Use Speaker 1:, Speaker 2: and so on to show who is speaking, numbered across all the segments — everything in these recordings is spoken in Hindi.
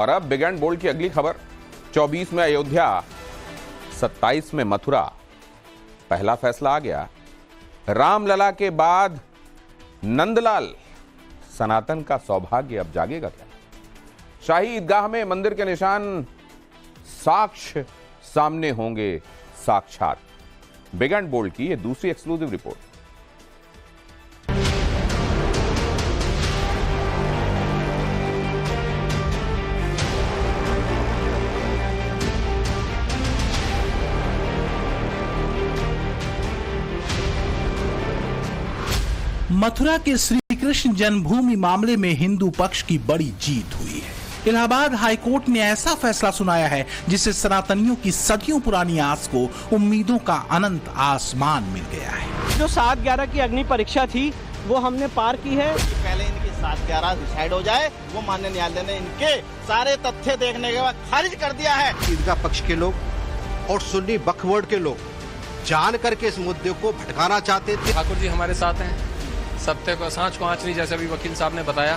Speaker 1: और अब बिग एंड बोल्ड की अगली खबर। 24 में अयोध्या, 27 में मथुरा। पहला फैसला आ गया। रामलला के बाद नंदलाल। सनातन का सौभाग्य अब जागेगा क्या? शाही ईदगाह में मंदिर के निशान साक्ष्य सामने होंगे साक्षात। बिग एंड बोल्ड की यह दूसरी एक्सक्लूसिव रिपोर्ट।
Speaker 2: मथुरा के श्री कृष्ण जन्मभूमि मामले में हिंदू पक्ष की बड़ी जीत हुई है। इलाहाबाद हाईकोर्ट ने ऐसा फैसला सुनाया है जिससे सनातनियों की सदियों पुरानी आस को उम्मीदों का अनंत आसमान मिल गया है।
Speaker 3: जो 7/11 की अग्नि परीक्षा थी वो हमने पार की है।
Speaker 4: पहले इनकी 7/11 डिसाइड हो जाए, वो माननीय न्यायालय ने इनके सारे तथ्य देखने के बाद खारिज कर दिया है।
Speaker 5: ईदगाह पक्ष के लोग और सुन्नी वक्फ के लोग जान करके इस मुद्दे को भटकाना चाहते थे।
Speaker 6: ठाकुर जी हमारे साथ हैं। सत्य को सांच को आँच नहीं, जैसे अभी वकील साहब ने बताया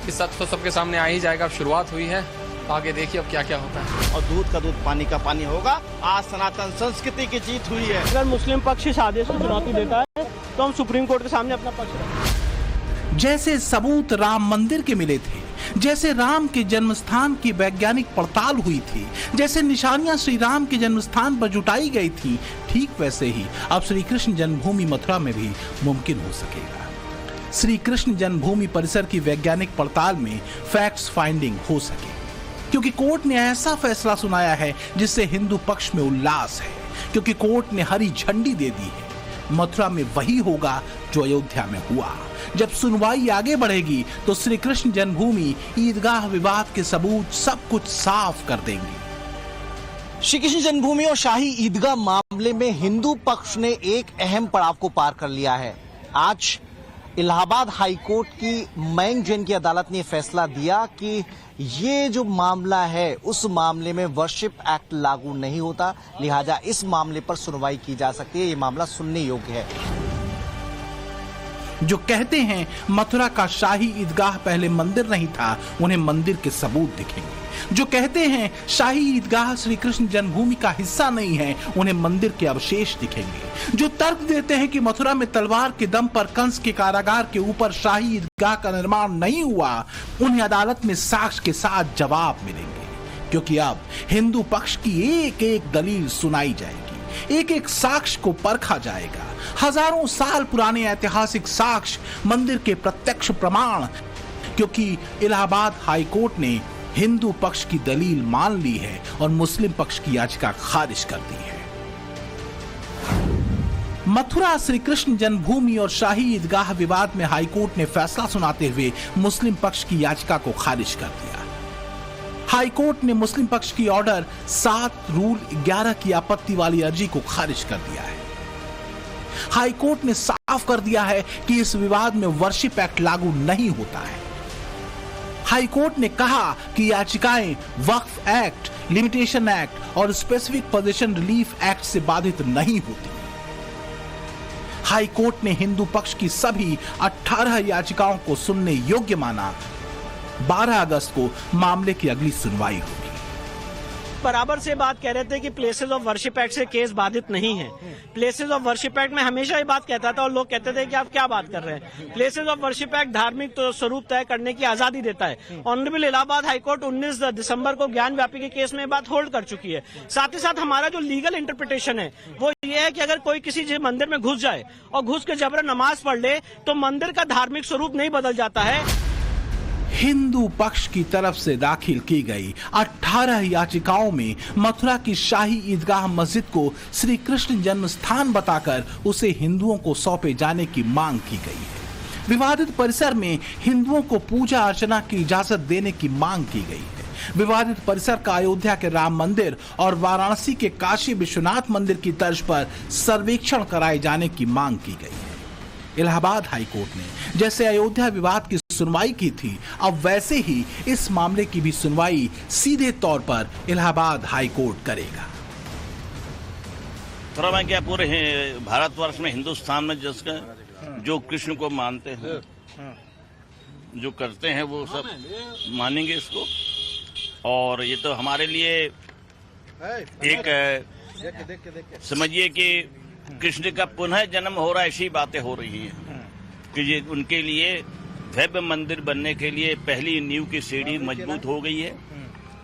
Speaker 6: कि सत्य तो सबके सामने आ ही जाएगा। अब शुरुआत हुई है, आगे देखिए अब क्या क्या होता है।
Speaker 4: और दूध का दूध पानी का पानी होगा। आज सनातन संस्कृति की जीत हुई है।
Speaker 3: अगर मुस्लिम पक्ष इस आदेश को चुनौती देता है तो हम सुप्रीम कोर्ट के सामने अपना पक्ष रखेंगे।
Speaker 2: जैसे सबूत राम मंदिर के मिले थे, जैसे राम के जन्मस्थान की वैज्ञानिक पड़ताल हुई थी, जैसे निशानियां श्री राम के जन्मस्थान पर जुटाई गई थी, ठीक वैसे ही अब श्री कृष्ण जन्मभूमि मथुरा में भी मुमकिन हो सकेगा। श्री कृष्ण जन्मभूमि परिसर की वैज्ञानिक पड़ताल में फैक्ट्स फाइंडिंग हो सके, क्योंकि कोर्ट ने ऐसा फैसला सुनाया है जिससे हिंदू पक्ष में उल्लास है, क्योंकि कोर्ट ने हरी झंडी दे दी है। मथुरा में वही होगा जो अयोध्या में हुआ। जब सुनवाई आगे बढ़ेगी तो श्री कृष्ण जन्मभूमि ईदगाह विवाद के सबूत सब कुछ साफ कर देंगे।
Speaker 4: श्री कृष्ण जन्मभूमि और शाही ईदगाह मामले में हिंदू पक्ष ने एक अहम पड़ाव को पार कर लिया है। आज इलाहाबाद हाईकोर्ट की मयंक जैन की अदालत ने फैसला दिया कि ये जो मामला है उस मामले में वर्शिप एक्ट लागू नहीं होता, लिहाजा इस मामले पर सुनवाई की जा सकती है। ये मामला सुनने योग्य है।
Speaker 2: जो कहते हैं मथुरा का शाही ईदगाह पहले मंदिर नहीं था, उन्हें मंदिर के सबूत दिखेंगे। जो कहते हैं शाही ईदगाह श्री कृष्ण जन्मभूमि का हिस्सा नहीं है, उन्हें मंदिर के अवशेष दिखेंगे। जो तर्क देते हैं कि मथुरा में तलवार के दम पर कंस के कारागार के ऊपर शाही ईदगाह का निर्माण नहीं हुआ, उन्हें अदालत में साक्ष्य के साथ जवाब मिलेंगे, क्योंकि अब हिंदू पक्ष की एक एक दलील सुनाई जाएगी, एक एक साक्ष्य को परखा जाएगा। हजारों साल पुराने ऐतिहासिक साक्ष्य, मंदिर के प्रत्यक्ष प्रमाण, क्योंकि इलाहाबाद हाईकोर्ट ने हिंदू पक्ष की दलील मान ली है और मुस्लिम पक्ष की याचिका खारिज कर दी है। मथुरा श्री कृष्ण जन्मभूमि और शाही ईदगाह विवाद में हाईकोर्ट ने फैसला सुनाते हुए मुस्लिम पक्ष की याचिका को खारिज कर दिया। हाईकोर्ट ने मुस्लिम पक्ष की ऑर्डर 7 रूल 11 की आपत्ति वाली अर्जी को खारिज कर दिया है। हाईकोर्ट ने साफ कर दिया है कि इस विवाद में वर्शिप एक्ट लागू नहीं होता है। हाईकोर्ट ने कहा कि याचिकाएं वक्फ एक्ट, लिमिटेशन एक्ट और स्पेसिफिक पोजीशन रिलीफ एक्ट से बाधित नहीं होती। हाईकोर्ट ने हिंदू पक्ष की सभी 18 याचिकाओं को सुनने योग्य माना। 12 अगस्त को मामले की अगली सुनवाई होगी।
Speaker 3: बराबर से बात कह रहे थे कि प्लेसेस ऑफ वर्शिप एक्ट से केस बाधित नहीं है। प्लेसेस ऑफ वर्शिप एक्ट में हमेशा ये बात कहता था और लोग कहते थे कि आप क्या बात कर रहे हैं। प्लेसेस ऑफ वर्शिप एक्ट धार्मिक तो स्वरूप तय करने की आजादी देता है। ऑनरेबल इलाहाबाद हाईकोर्ट 19 दिसंबर को ज्ञान व्यापी के केस में बात होल्ड कर चुकी है। साथ ही साथ हमारा जो लीगल इंटरप्रिटेशन है वो ये है कि अगर कोई किसी मंदिर में घुस जाए और घुस के जबरन नमाज पढ़ ले तो मंदिर का धार्मिक स्वरूप नहीं बदल जाता है।
Speaker 2: हिंदू पक्ष की तरफ से दाखिल की गई 18 याचिकाओं में मथुरा की शाही ईदगाह मस्जिद को श्री कृष्ण जन्म स्थान बताकर उसे हिंदुओं को सौंपे जाने की मांग की गई है। विवादित परिसर में हिंदुओं को पूजा अर्चना की इजाजत देने की मांग की गई है। विवादित परिसर का अयोध्या के राम मंदिर और वाराणसी के काशी विश्वनाथ मंदिर की तर्ज पर सर्वेक्षण कराए जाने की मांग की गई है। इलाहाबाद हाईकोर्ट ने जैसे अयोध्या विवाद की सुनवाई की थी, अब वैसे ही इस मामले की भी सुनवाई सीधे तौर पर इलाहाबाद हाईकोर्ट करेगा।
Speaker 4: थोड़ा मैं क्या पूरे भारतवर्ष में हिंदुस्तान में जिसका जो कृष्ण को मानते हैं, जो करते हैं वो सब मानेंगे इसको।
Speaker 7: और ये तो हमारे लिए एक समझिए कि कृष्ण का पुनः जन्म हो रहा है, ऐसी बातें हो रही हैं कि ये उनके लिए भव्य मंदिर बनने के लिए पहली नींव की सीढ़ी मजबूत हो गई है।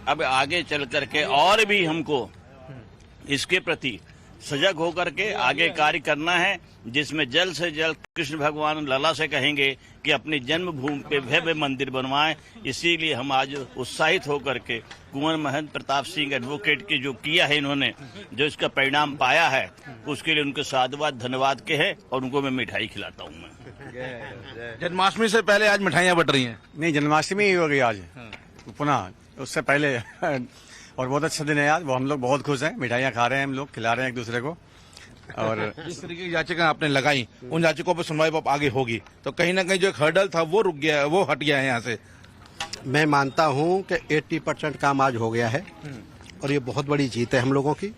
Speaker 7: अब आगे चल करके और भी हमको इसके प्रति सजग होकर के आगे कार्य करना है, जिसमें जल्द से जल्द कृष्ण भगवान लला से कहेंगे कि अपनी जन्मभूमि पे भव्य मंदिर बनवाएं। इसीलिए हम आज उत्साहित होकर के कुंवर महंत प्रताप सिंह एडवोकेट की जो किया है इन्होंने, जो इसका परिणाम पाया है, उसके लिए उनके साधुवाद धन्यवाद के है और उनको मैं मिठाई खिलाता हूँ। मैं
Speaker 8: जन्माष्टमी से पहले आज मिठाइयाँ बट रही हैं।
Speaker 9: नहीं, जन्माष्टमी ही हो गई आज पुनः, उससे पहले और बहुत अच्छा दिन है आज। वो हम लोग बहुत खुश हैं, मिठाइयाँ खा रहे हैं, हम लोग खिला रहे हैं एक दूसरे को। और
Speaker 8: जिस तरीके की याचिका आपने लगाई, उन याचिकों पर सुनवाई अब आगे होगी, तो कहीं ना कहीं जो एक हर्डल था वो रुक गया है, वो हट गया है यहाँ से।
Speaker 5: मैं मानता हूं कि 80% काम आज हो गया है और ये बहुत बड़ी जीत है हम लोगों की।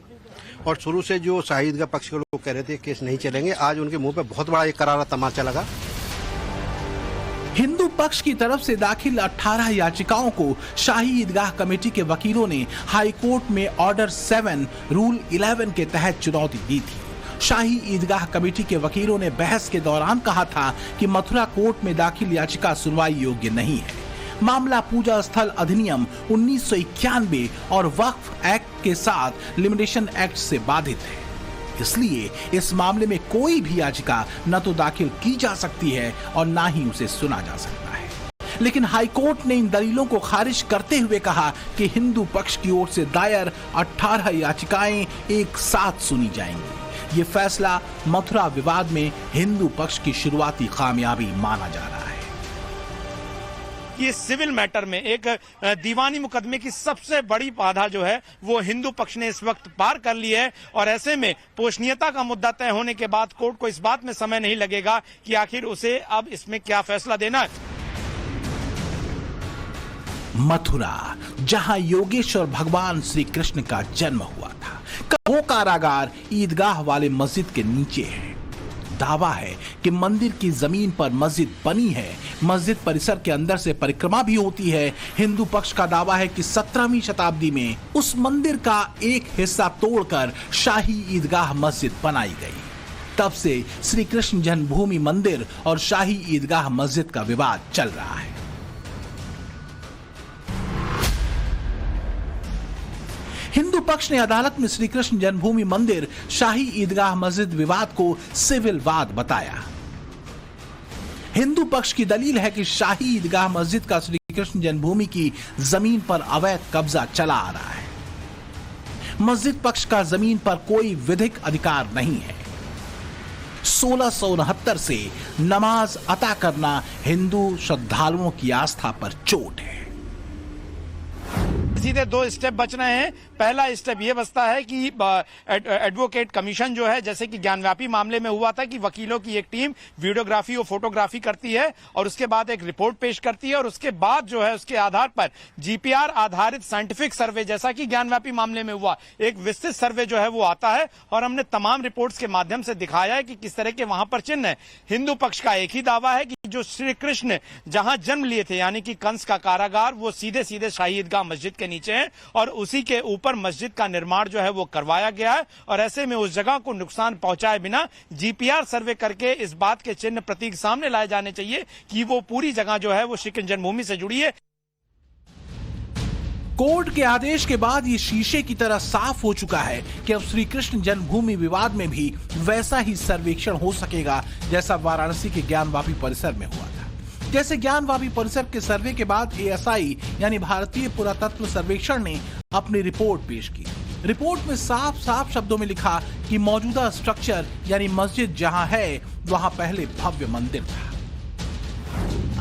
Speaker 5: और शुरू से जो शाही ईदगाह पक्ष के लोग कह रहे थे केस नहीं चलेंगे, आज उनके मुंह पे बहुत बड़ा एक करारा तमाचा लगा।
Speaker 2: हिंदू पक्ष की तरफ से दाखिल 18 याचिकाओं को शाही ईदगाह कमेटी के वकीलों ने हाई कोर्ट में ऑर्डर 7 रूल 11 के तहत चुनौती दी थी। शाही ईदगाह कमेटी के वकीलों ने बहस के दौरान कहा था कि मथुरा कोर्ट में दाखिल याचिका सुनवाई योग्य नहीं है। मामला पूजा स्थल अधिनियम 1991 और वक्फ एक्ट के साथ लिमिटेशन एक्ट से बाधित है, इसलिए इस मामले में कोई भी याचिका न तो दाखिल की जा सकती है और न ही उसे सुना जा सकता है। लेकिन हाईकोर्ट ने इन दलीलों को खारिज करते हुए कहा कि हिंदू पक्ष की ओर से दायर 18 याचिकाएं एक साथ सुनी जाएंगी। ये फैसला मथुरा विवाद में हिंदू पक्ष की शुरुआती कामयाबी माना जा रहा है।
Speaker 10: ये सिविल मैटर में एक दीवानी मुकदमे की सबसे बड़ी बाधा जो है वो हिंदू पक्ष ने इस वक्त पार कर ली है। और ऐसे में पोषणीयता का मुद्दा तय होने के बाद कोर्ट को इस बात में समय नहीं लगेगा कि आखिर उसे अब इसमें क्या फैसला देना है।
Speaker 2: मथुरा, जहां योगेश्वर भगवान श्री कृष्ण का जन्म हुआ था, वो कारागार ईदगाह वाले मस्जिद के नीचे है। दावा है कि मंदिर की जमीन पर मस्जिद बनी है। मस्जिद परिसर के अंदर से परिक्रमा भी होती है। हिंदू पक्ष का दावा है कि 17वीं शताब्दी में उस मंदिर का एक हिस्सा तोड़कर शाही ईदगाह मस्जिद बनाई गई। तब से श्री कृष्ण जन्मभूमि मंदिर और शाही ईदगाह मस्जिद का विवाद चल रहा है। हिंदू पक्ष ने अदालत में श्री कृष्ण जन्मभूमि मंदिर शाही ईदगाह मस्जिद विवाद को सिविल वाद बताया। हिंदू पक्ष की दलील है कि शाही ईदगाह मस्जिद का श्री कृष्ण जन्मभूमि की जमीन पर अवैध कब्जा चला आ रहा है। मस्जिद पक्ष का जमीन पर कोई विधिक अधिकार नहीं है। 1669 से नमाज अता करना हिंदू श्रद्धालुओं की आस्था पर चोट है।
Speaker 10: सीधे 2 स्टेप बच रहे हैं। पहला स्टेप ये बचता है कि एडवोकेट कमीशन जो है, जैसे कि ज्ञानव्यापी मामले में हुआ था कि वकीलों की एक टीम वीडियोग्राफी और फोटोग्राफी करती है और उसके बाद एक रिपोर्ट पेश करती है और उसके बाद जो है उसके आधार पर जीपीआर आधारित साइंटिफिक सर्वे, जैसा कि ज्ञानव्यापी मामले में हुआ, एक विस्तृत सर्वे जो है वो आता है और हमने तमाम रिपोर्ट्स के माध्यम से दिखाया है कि किस तरह के वहां पर चिन्ह है। हिंदू पक्ष का एक ही दावा है कि जो श्री कृष्ण जहां जन्म लिए थे, यानी कि कंस का कारागार, वो सीधे सीधे शाही ईदगाह मस्जिद के नीचे है और उसी के ऊपर मस्जिद का निर्माण जो है वो करवाया गया है। और ऐसे में उस जगह को नुकसान पहुंचाए बिना जीपीआर सर्वे करके इस बात के चिन्ह प्रतीक सामने लाए जाने चाहिए कि वो पूरी जगह जो है वो श्री कृष्ण जन्मभूमि से जुड़ी है।
Speaker 2: कोर्ट के आदेश के बाद ये शीशे की तरह साफ हो चुका है कि अब श्री कृष्ण जन्मभूमि विवाद में भी वैसा ही सर्वेक्षण हो सकेगा जैसा वाराणसी के ज्ञानवापी परिसर में हुआ था। जैसे ज्ञानवापी परिसर के सर्वे के बाद एएसआई यानी भारतीय पुरातत्व सर्वेक्षण ने अपनी रिपोर्ट पेश की। रिपोर्ट में साफ साफ शब्दों में लिखा कि मौजूदा स्ट्रक्चर यानी मस्जिद जहां है वहां पहले भव्य मंदिर था।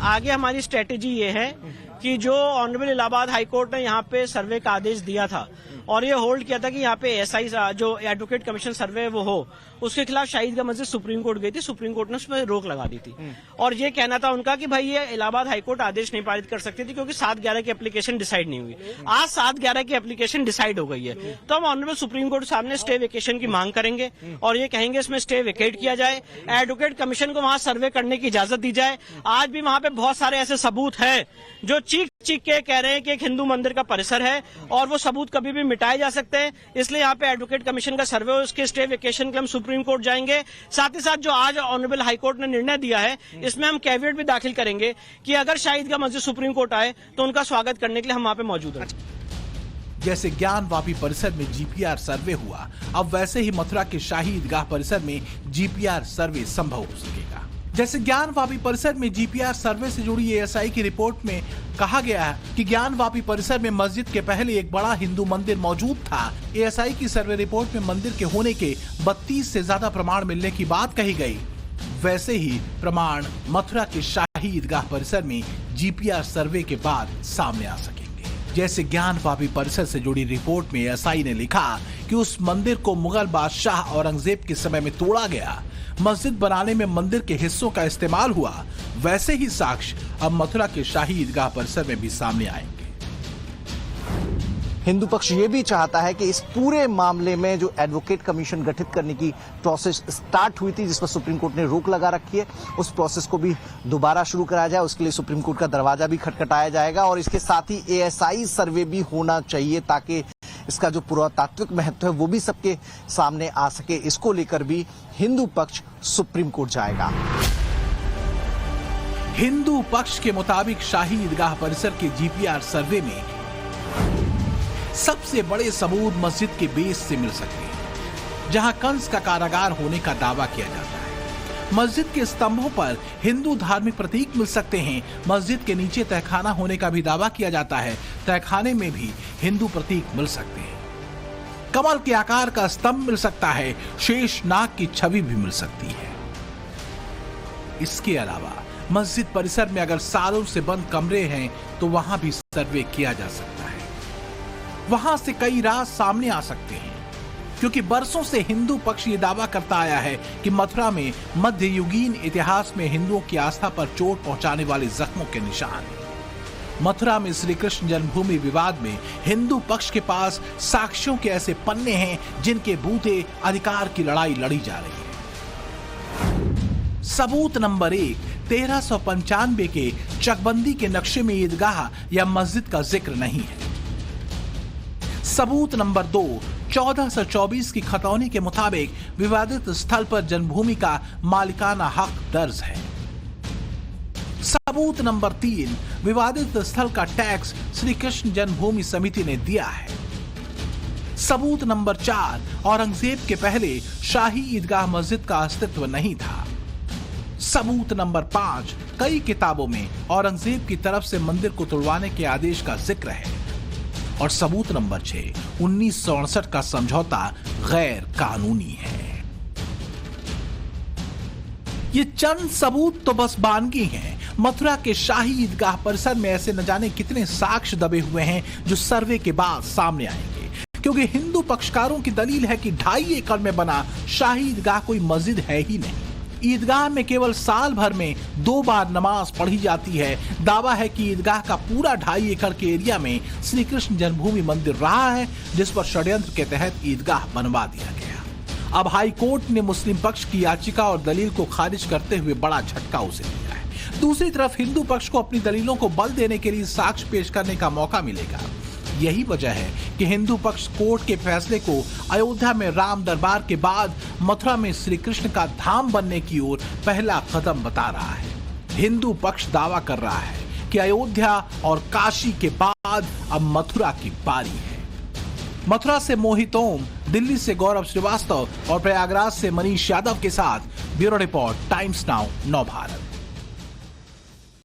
Speaker 3: आगे हमारी स्ट्रेटेजी ये है कि जो ऑनरेबल इलाहाबाद हाईकोर्ट ने यहाँ पे सर्वे का आदेश दिया था और ये होल्ड किया था कि यहाँ पे एसआई जो एडवोकेट कमीशन सर्वे वो हो, उसके खिलाफ शाही ईदगाह मस्जिद सुप्रीम कोर्ट गई थी। सुप्रीम कोर्ट ने उस पर रोक लगा दी थी और ये कहना था उनका कि भाई ये इलाहाबाद हाईकोर्ट आदेश नहीं पारित कर सकती थी क्योंकि 7/11 की एप्लीकेशन डिसाइड नहीं हुई। आज 7/11 की एप्लीकेशन डिसाइड हो गई है, तो हम ऑनरेबल सुप्रीम कोर्ट सामने स्टे वेकेशन की मांग करेंगे और ये कहेंगे इसमें स्टे वेकेट किया जाए, एडवोकेट कमीशन को वहां सर्वे करने की इजाजत दी जाए। आज भी वहां पे बहुत सारे ऐसे सबूत हैं जो चीख चीख के कह रहे हैं कि एक हिंदू मंदिर का परिसर है और वो सबूत कभी भी मिटाए जा सकते हैं। इसलिए यहाँ पे एडवोकेट कमीशन का सर्वे, उसके स्टे वेकेशन के हम सुप्रीम कोर्ट जाएंगे। साथ ही साथ जो आज ऑनरेबल हाई कोर्ट ने निर्णय दिया है, इसमें हम कैविएट भी दाखिल करेंगे कि अगर शाहिद का मस्जिद सुप्रीम कोर्ट आए तो उनका स्वागत करने के लिए हम वहाँ पे मौजूद हैं।
Speaker 2: जैसे ज्ञानवापी परिसर में जीपीआर सर्वे हुआ, अब वैसे ही मथुरा के शाही ईदगाह परिसर में जीपीआर सर्वे संभव हो सकेगा। जैसे ज्ञानवापी परिसर में जीपीआर सर्वे से जुड़ी एएसआई की रिपोर्ट में कहा गया है कि ज्ञानवापी परिसर में मस्जिद के पहले एक बड़ा हिंदू मंदिर मौजूद था। एएसआई की सर्वे रिपोर्ट में मंदिर के होने के 32 से ज्यादा प्रमाण मिलने की बात कही गई, वैसे ही प्रमाण मथुरा के शाही ईदगाह परिसर में जीपीआर सर्वे के बाद सामने आ सकेंगे। जैसे ज्ञानवापी परिसर से जुड़ी रिपोर्ट में एएसआई ने लिखा कि उस मंदिर को मुगल बादशाह औरंगजेब के समय में तोड़ा गया, मस्जिद बनाने में मंदिर के हिस्सों का इस्तेमाल हुआ, वैसे ही साक्ष्य अब मथुरा के शाही ईदगाह परिसर में भी सामने आएंगे।
Speaker 4: हिंदू पक्ष ये भी चाहता है कि इस पूरे मामले में जो एडवोकेट कमीशन गठित करने की प्रोसेस स्टार्ट हुई थी, जिस पर सुप्रीम कोर्ट ने रोक लगा रखी है, उस प्रोसेस को भी दोबारा शुरू कराया जाए। उसके लिए सुप्रीम कोर्ट का दरवाजा भी खटखटाया जाएगा और इसके साथ ही एएसआई सर्वे भी होना चाहिए ताकि इसका जो पुरातात्विक महत्व है वो भी सबके सामने आ सके। इसको लेकर भी हिंदू पक्ष सुप्रीम कोर्ट जाएगा।
Speaker 2: हिंदू पक्ष के मुताबिक शाही ईदगाह परिसर के जीपीआर सर्वे में सबसे बड़े सबूत मस्जिद के बेस से मिल सकते हैं, जहां कंस का कारागार होने का दावा किया जाता है। मस्जिद के स्तंभों पर हिंदू धार्मिक प्रतीक मिल सकते हैं। मस्जिद के नीचे तहखाना होने का भी दावा किया जाता है। तहखाने में भी हिंदू प्रतीक मिल सकते हैं। कमल के आकार का स्तंभ मिल सकता है। शेष नाग की छवि भी मिल सकती है। इसके अलावा मस्जिद परिसर में अगर सालों से बंद कमरे हैं तो वहां भी सर्वे किया जा सकता है। वहां से कई राज सामने आ सकते हैं, क्योंकि बरसों से हिंदू पक्ष ये दावा करता आया है कि मथुरा में मध्ययुगीन इतिहास में हिंदुओं की आस्था पर चोट पहुंचाने वाले जख्मों के निशान हैं। मथुरा में श्री कृष्ण जन्मभूमि विवाद में हिंदू पक्ष के पास साक्ष्यों के ऐसे पन्ने हैं जिनके बूते अधिकार की लड़ाई लड़ी जा रही है। सबूत नंबर 1, 1395 के चकबंदी के नक्शे में ईदगाह या मस्जिद का जिक्र नहीं है। सबूत नंबर 2, 1424 की खतौनी के मुताबिक विवादित स्थल पर जन्मभूमि का मालिकाना हक दर्ज है। सबूत नंबर 3, विवादित स्थल का टैक्स श्री कृष्ण जन्मभूमि समिति ने दिया है। सबूत नंबर 4, औरंगजेब के पहले शाही ईदगाह मस्जिद का अस्तित्व नहीं था। सबूत नंबर 5, कई किताबों में औरंगजेब की तरफ से मंदिर को तोड़वाने के आदेश का जिक्र है। और सबूत नंबर 6, 1968 का समझौता गैर कानूनी है। ये चंद सबूत तो बस बानगी हैं। मथुरा के शाही ईदगाह परिसर में ऐसे न जाने कितने साक्ष्य दबे हुए हैं जो सर्वे के बाद सामने आएंगे, क्योंकि हिंदू पक्षकारों की दलील है कि 2.5 एकड़ में बना शाही ईदगाह कोई मस्जिद है ही नहीं। ईदगाह में केवल साल भर में 2 बार नमाज पढ़ी जाती है। दावा है कि ईदगाह का पूरा 2.5 एकड़ के एरिया में श्री कृष्ण जन्मभूमि मंदिर रहा है, जिस पर षड्यंत्र के तहत ईदगाह बनवा दिया गया। अब हाई कोर्ट ने मुस्लिम पक्ष की याचिका और दलील को खारिज करते हुए बड़ा झटका उसे दिया है। दूसरी तरफ हिंदू पक्ष को अपनी दलीलों को बल देने के लिए साक्ष्य पेश करने का मौका मिलेगा। यही वजह है कि हिंदू पक्ष कोर्ट के फैसले को अयोध्या में राम दरबार के बाद मथुरा में श्री कृष्ण का धाम बनने की ओर पहला कदम बता रहा है। हिंदू पक्ष दावा कर रहा है कि अयोध्या और काशी के बाद अब मथुरा की बारी है। मथुरा से मोहित ओम, दिल्ली से गौरव श्रीवास्तव और प्रयागराज से मनीष यादव के साथ ब्यूरो रिपोर्ट, टाइम्स नाउ, नव भारत।